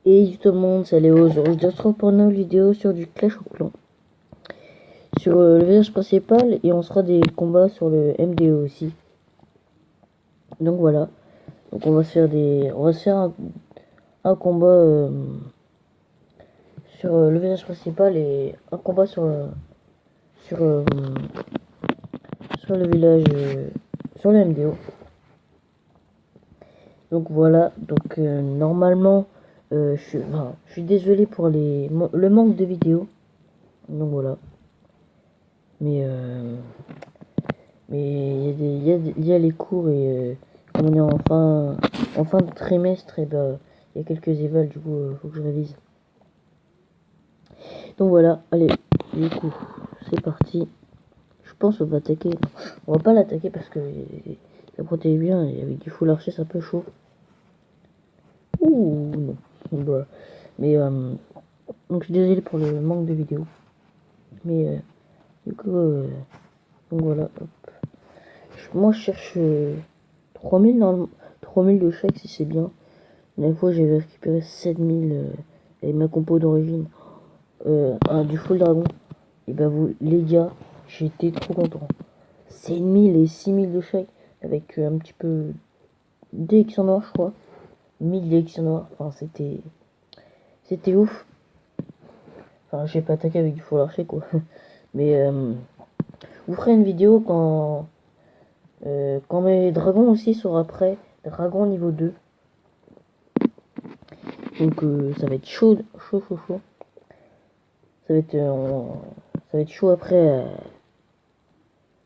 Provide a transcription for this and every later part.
Et tout le monde, c'est Léo. Je te retrouve pour une nouvelle vidéo sur du Clash of Clans. Sur le village principal et on sera des combats sur le MDO aussi. Donc voilà. Donc on va se faire un combat sur le village principal et un combat sur, euh, sur le village sur le MDO. Donc voilà. Donc normalement je suis désolé pour le manque de vidéos. Donc voilà. Mais il y a les cours et comme on est en fin de trimestre, et ben il y a quelques évals, du coup faut que je révise. Donc voilà, allez, du coup, c'est parti. Je pense qu'on va attaquer. On va pas l'attaquer parce que ça protège bien et avec du full archer c'est un peu chaud. Ouh non. Voilà. Mais donc je suis désolé pour le manque de vidéos. Mais du coup donc voilà. Hop. Moi je cherche 3000 dans 3000 de chèque si c'est bien. La fois j'avais récupéré 7000 avec ma compo d'origine du full dragon. Et bah vous les gars, j'étais trop content. 7000 et 6000 de chèque avec un petit peu d'X en noir je crois. 1000 d'X en noir. Enfin c'était ouf. Enfin j'ai pas attaqué avec du full archer quoi. Mais vous ferez une vidéo quand mes dragons aussi seront prêts. Dragon niveau 2. Donc ça va être chaud, chaud, chaud, chaud. Ça va être, ça va être chaud après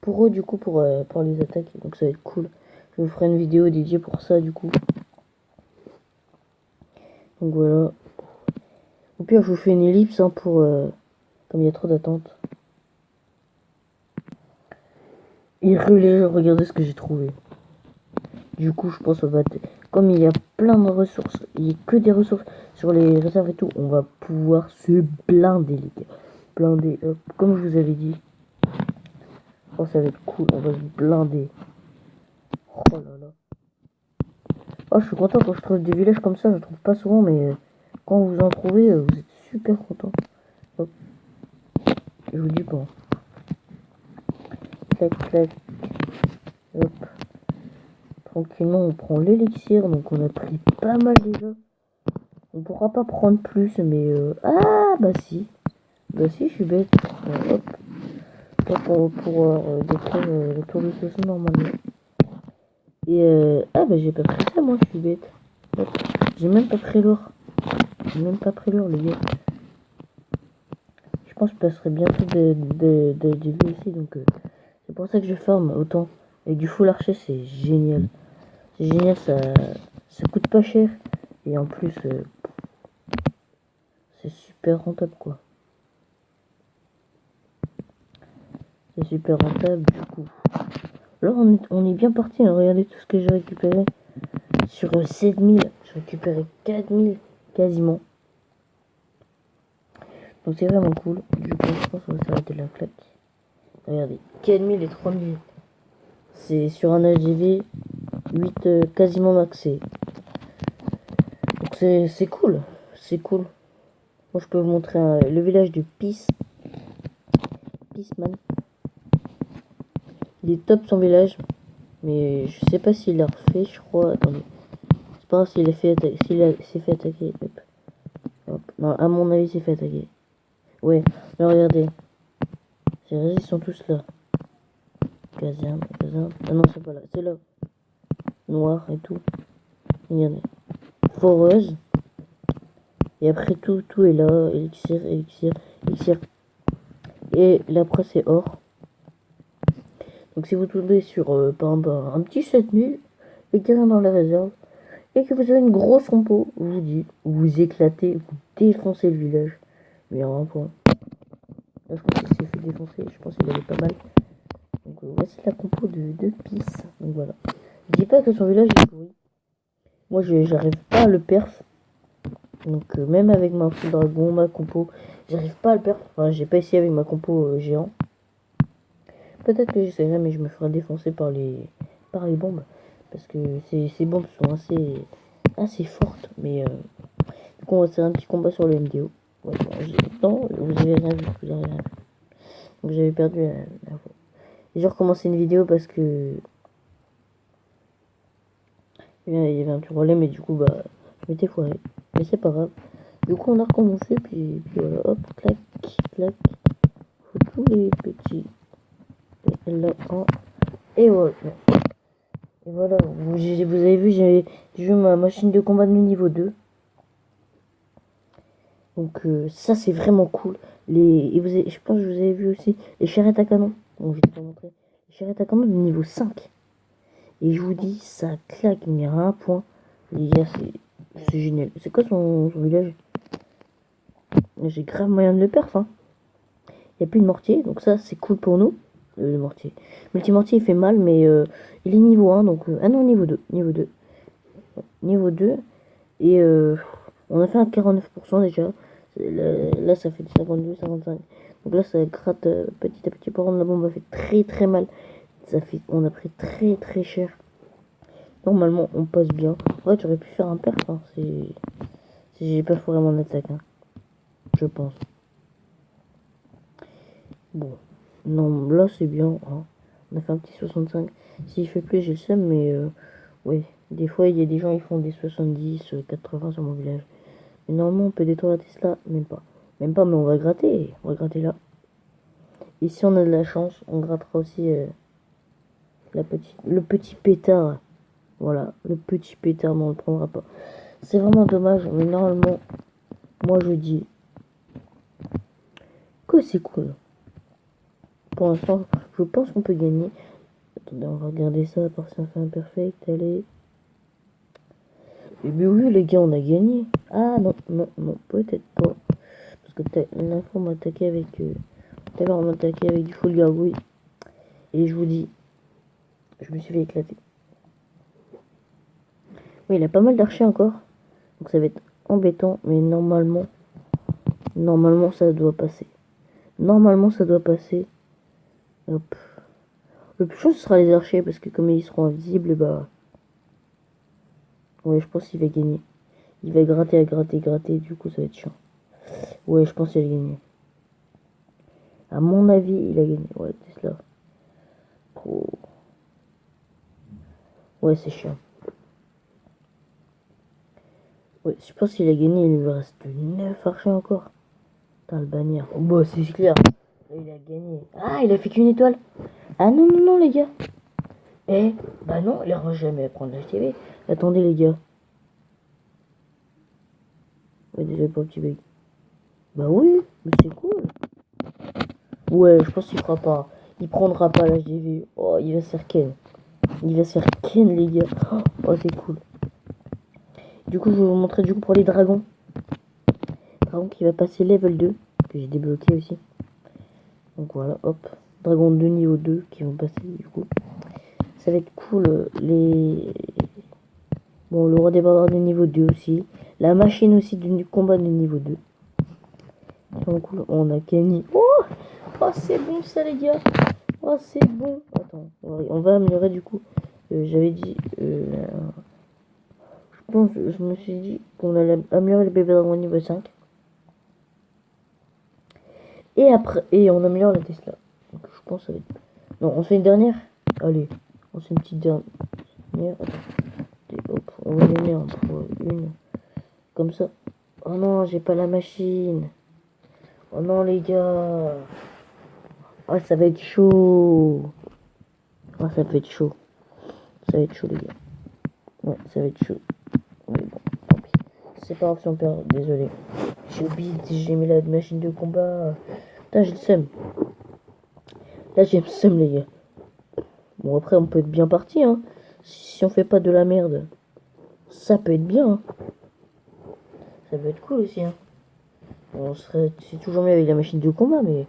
pour eux du coup pour les attaques. Donc ça va être cool. Je vous ferai une vidéo dédiée pour ça du coup. Donc voilà. Au pire je vous fais une ellipse hein, pour comme il y a trop d'attente. Et regardez ce que j'ai trouvé. Du coup je pense qu'on va comme il y a plein de ressources, il n'y a que des ressources sur les réserves et tout, on va pouvoir se blinder les gars. Blinder, comme je vous avais dit. Oh ça va être cool, on va se blinder. Oh là là. Oh, je suis content quand je trouve des villages comme ça, je trouve pas souvent, mais quand vous en trouvez, vous êtes super content. Hop, je vous dis bon. Clac, clac, hop. Tranquillement, on prend l'élixir, donc on a pris pas mal déjà. On pourra pas prendre plus, mais ah, bah si. Bah si, je suis bête. Hop, hop, on va pouvoir détruire le tour de façon normalement. Et ah, bah j'ai pas pris ça, moi, je suis bête. Hop, j'ai même pas pris l'or. J'ai même pas pris l'or, les gars. Je pense que je passerai bientôt du vie ici, donc c'est pour ça que je farm autant. Avec du full archer, c'est génial. C'est génial, ça coûte pas cher. Et en plus, c'est super rentable, quoi. C'est super rentable, du coup. Là, on est bien parti. Hein. Regardez tout ce que j'ai récupéré. Sur 7000, j'ai récupéré 4000 quasiment. Donc c'est vraiment cool. Du coup, je pense qu'on va s'arrêter la claque. Regardez, 4000 et 3000. C'est sur un HGV 8 quasiment maxé. Donc c'est cool. C'est cool. Moi je peux vous montrer le village de Peaceman. Il est top son village. Mais je sais pas s'il l'a refait, je crois. Attendez. C'est pas grave s'il s'est fait attaquer. Hop. Hop. Non, à mon avis, il s'est fait attaquer. Ouais, mais regardez. Ils sont tous là. Caserne, caserne. Ah non, c'est pas là. C'est là. Noir et tout. Regardez. Foreuse. Et après tout est là. Élixir, élixir, élixir. Et là après c'est or. Donc si vous tombez sur par exemple un petit 7000 et qu'il y en a dans la réserve et que vous avez une grosse compo, je vous dis, vous éclatez, vous défoncez le village. Mais en un point. Là je pense qu'il s'est fait défoncer, je pense qu'il avait pas mal. Donc voici la compo de Peace. Donc voilà. Je dis pas que son village est pourri. Moi j'arrive pas à le perf. Donc même avec ma full dragon, ma compo, j'arrive pas à le perf. Enfin j'ai pas essayé avec ma compo géant. Peut-être que j'essaierai, mais je me ferai défoncer par les bombes. Parce que ces bombes sont assez fortes. Mais donc coup, on va faire un petit combat sur le MDO. Ouais, non, vous avez rien vu, vous avez rien vu. Donc j'avais perdu la fois. Et j'ai recommencé une vidéo parce que il y avait un petit problème et du coup, bah, je m'étais foiré. Mais c'est pas grave. Du coup, on a recommencé, puis voilà, hop, clac, clac. Faut tous les petits. Et là, et voilà. Et voilà, vous avez vu, j'ai joué ma machine de combat de niveau 2. Donc ça c'est vraiment cool. Je pense que vous avez vu aussi les charrettes à canon. Donc je vais te montrer. Les charrettes à canon de niveau 5. Et je vous dis, ça claque, mais à un point. Les gars, c'est génial. C'est quoi son village? J'ai grave moyen de le perf. Hein. Il n'y a plus de mortier, donc ça c'est cool pour nous. Le mortier. Multi-mortier il fait mal, mais il est niveau 1. Donc, ah non, niveau 2. Niveau 2. Niveau 2. Et on a fait un 49% déjà. Là, ça fait 52, 55. Donc là, ça gratte petit à petit. Par contre, la bombe a fait très très mal. On a pris très très cher. Normalement, on passe bien. Ouais, j'aurais pu faire un perf. Hein, si j'ai pas foiré mon attaque. Hein, je pense. Bon. Non, là, c'est bien. Hein. On a fait un petit 65. Si je fais plus, j'ai le seum. Mais oui. Des fois, il y a des gens qui font des 70, 80 sur mon village. Mais normalement, on peut détruire la Tesla. Même pas. Même pas, mais on va gratter. On va gratter là. Et si on a de la chance, on grattera aussi le petit pétard. Voilà, le petit pétard, mais on le prendra pas. C'est vraiment dommage, mais normalement, moi je dis que c'est cool. Pour l'instant, je pense qu'on peut gagner. Attendez, on va regarder ça, par si on fait un perfect, allez. Et bien oui, les gars, on a gagné. Ah non, non, non, peut-être pas. Parce que l'info m'a attaqué avec... tout à l'heure, on m'a attaqué avec du full gargouille. Et je vous dis, je me suis fait éclater. Oui, il a pas mal d'archers encore. Donc ça va être embêtant, mais normalement ça doit passer. Normalement ça doit passer. Hop. Le plus chaud ce sera les archers parce que comme ils seront invisibles, bah ouais, je pense qu'il va gagner. Il va gratter à gratter, gratter, du coup ça va être chiant. Ouais, je pense qu'il va gagner. À mon avis, il a gagné. Ouais, Tesla. Oh. Ouais, c'est chiant. Ouais, je pense qu'il a gagné. Il lui reste 9 archers encore. Putain, le bannière. Oh, bah, c'est clair. Là, il a gagné. Ah, il a fait qu'une étoile. Ah non, non, non, les gars. Eh, bah non, il n'ira jamais à prendre l'HTV. Attendez, les gars. Ouais, déjà pas petit bug. Bah oui, mais c'est cool. Ouais, je pense qu'il fera pas. Il prendra pas l'HDV. Oh, il va se faire ken. Il va se faire ken, les gars. Oh, c'est cool. Du coup, je vais vous montrer du coup pour les dragons. Dragon qui va passer level 2. Que j'ai débloqué aussi. Donc voilà, hop. Dragon de niveau 2 qui vont passer du coup. Ça va être cool. Bon, le roi des barbares de niveau 2 aussi. La machine aussi du combat de niveau 2. Donc cool. On a Kenny. Oh, c'est bon ça les gars. Oh, c'est bon. Attends, on va améliorer du coup. J'avais dit... je me suis dit qu'on allait améliorer le bébé dragon niveau 5. Et après, et on améliore la Tesla. Donc je pense que ça va être... Non, on fait une dernière. Allez, on fait une petite dernière. Attends. Hop, on va les mettre entre une. Comme ça. Oh non, j'ai pas la machine. Oh non les gars. Oh, ça va être chaud. Oh, ça va être chaud. Ça va être chaud les gars. Ouais, ça va être chaud. Mais bon, tant pis. C'est pas grave si on perd, désolé. J'ai oublié, j'ai mis la machine de combat. Putain, j'ai le seum. Là, j'ai le seum, les gars. Bon, après, on peut être bien parti, hein. Si on fait pas de la merde, ça peut être bien, hein. Ça peut être cool aussi, hein. Bon, c'est toujours mieux avec la machine de combat, mais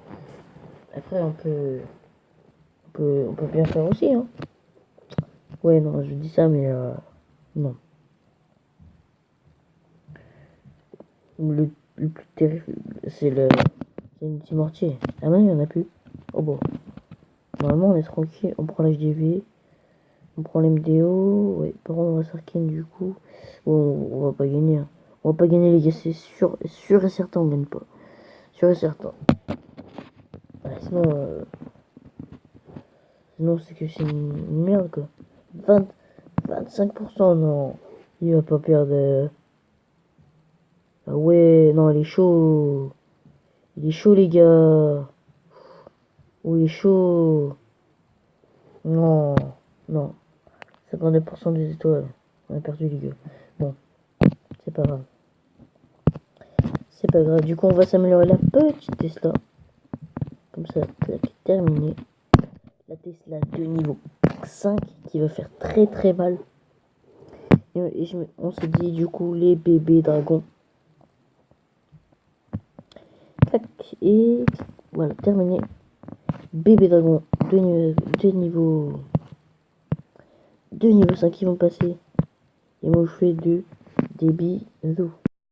après, on peut bien faire aussi, hein. Ouais, non, je dis ça, mais non. Le plus terrible, c'est le petit mortier. Ah non, il n'y en a plus. Oh bon. Normalement, on est tranquille. On prend l'HDV. On prend l'MDO. Ouais, par contre, on va s'arcane du coup. Bon, on va pas gagner. Hein. On va pas gagner les gars, c'est sûr et certain, on gagne pas. Sûr et certain. Ouais, sinon c'est que c'est une merde quoi. 25%, non. Il va pas perdre. Ah ouais, non, il est chaud. Il est chaud les gars. Oh, il est chaud. Non, non. 52% des étoiles. On a perdu les gars. Bon, c'est pas grave. C'est pas grave. Du coup, on va s'améliorer la petite Tesla. Comme ça, clac, terminé. La Tesla de niveau 5 qui va faire très très mal. On se dit du coup les bébés dragons. Clac, et voilà, terminé. Bébé dragon de niveau 5 qui vont passer. Et moi je fais des bisous.